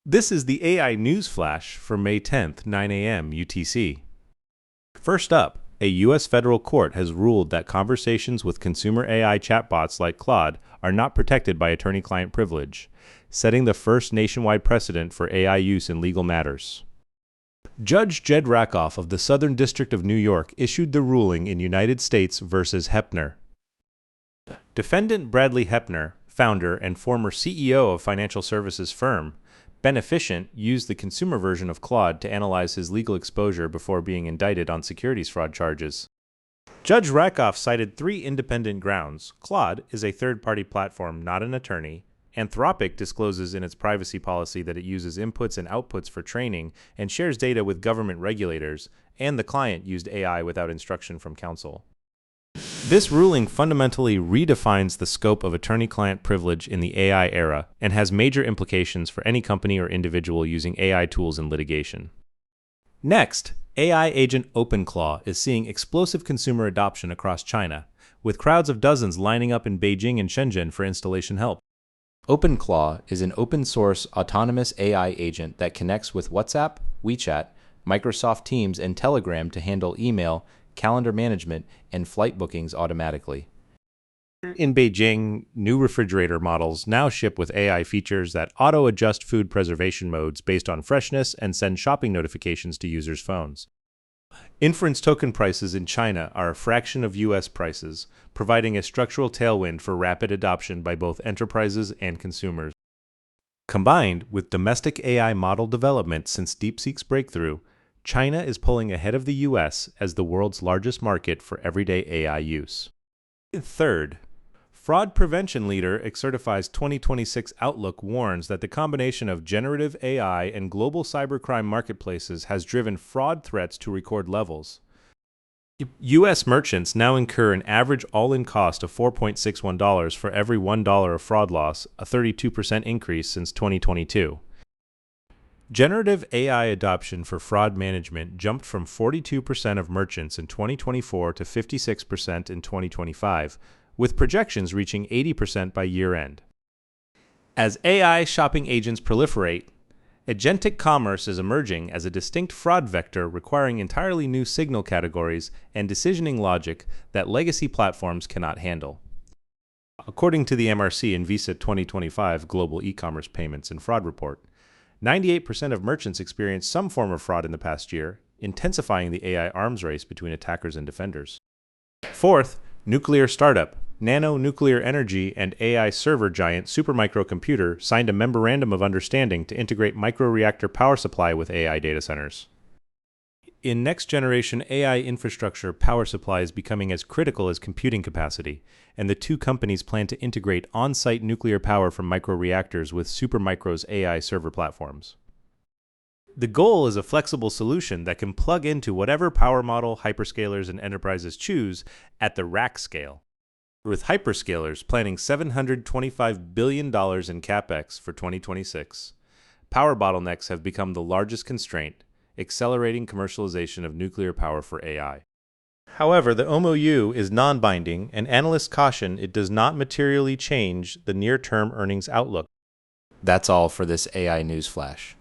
This is the AI News Flash for May 10th, 9 a.m. UTC. First up, a U.S. federal court has ruled that conversations with consumer AI chatbots like Claude are not protected by attorney-client privilege, setting the first nationwide precedent for AI use in legal matters. Judge Jed Rakoff of the Southern District of New York issued the ruling in United States versus Hepner. Defendant Bradley Hepner, founder and former CEO of financial services firm Beneficient, used the consumer version of Claude to analyze his legal exposure before being indicted on securities fraud charges. Judge Rakoff cited three independent grounds. Claude is a third-party platform, not an attorney. Anthropic discloses in its privacy policy that it uses inputs and outputs for training and shares data with government regulators, and the client used AI without instruction from counsel. This ruling fundamentally redefines the scope of attorney-client privilege in the AI era and has major implications for any company or individual using AI tools in litigation. Next, AI agent OpenClaw is seeing explosive consumer adoption across China, with crowds of dozens lining up in Beijing and Shenzhen for installation help. OpenClaw is an open-source autonomous AI agent that connects with WhatsApp, WeChat, Microsoft Teams, and Telegram to handle email, calendar management, and flight bookings automatically. In Beijing, new refrigerator models now ship with AI features that auto-adjust food preservation modes based on freshness and send shopping notifications to users' phones. Inference token prices in China are a fraction of US prices, providing a structural tailwind for rapid adoption by both enterprises and consumers. Combined with domestic AI model development since DeepSeek's breakthrough, China is pulling ahead of the US as the world's largest market for everyday AI use. Third, fraud prevention leader Accertify's 2026 outlook warns that the combination of generative AI and global cybercrime marketplaces has driven fraud threats to record levels. US merchants now incur an average all-in cost of $4.61 for every $1 of fraud loss, a 32% increase since 2022. Generative AI adoption for fraud management jumped from 42% of merchants in 2024 to 56% in 2025, with projections reaching 80% by year-end. As AI shopping agents proliferate, agentic commerce is emerging as a distinct fraud vector requiring entirely new signal categories and decisioning logic that legacy platforms cannot handle. According to the MRC and Visa 2025 Global E-commerce Payments and Fraud Report, 98% of merchants experienced some form of fraud in the past year, intensifying the AI arms race between attackers and defenders. Fourth, nuclear startup Nano nuclear energy and AI server giant Supermicro computer signed a memorandum of understanding to integrate Microreactor power supply with AI data centers. In next-generation AI infrastructure, power supply is becoming as critical as computing capacity, and the two companies plan to integrate on-site nuclear power from microreactors with Supermicro's AI server platforms. The goal is a flexible solution that can plug into whatever power model hyperscalers and enterprises choose at the rack scale, with hyperscalers planning $725 billion in CapEx for 2026. Power bottlenecks have become the largest constraint, accelerating commercialization of nuclear power for AI. However, the MOU is non-binding, and analysts caution it does not materially change the near-term earnings outlook. That's all for this AI News Flash.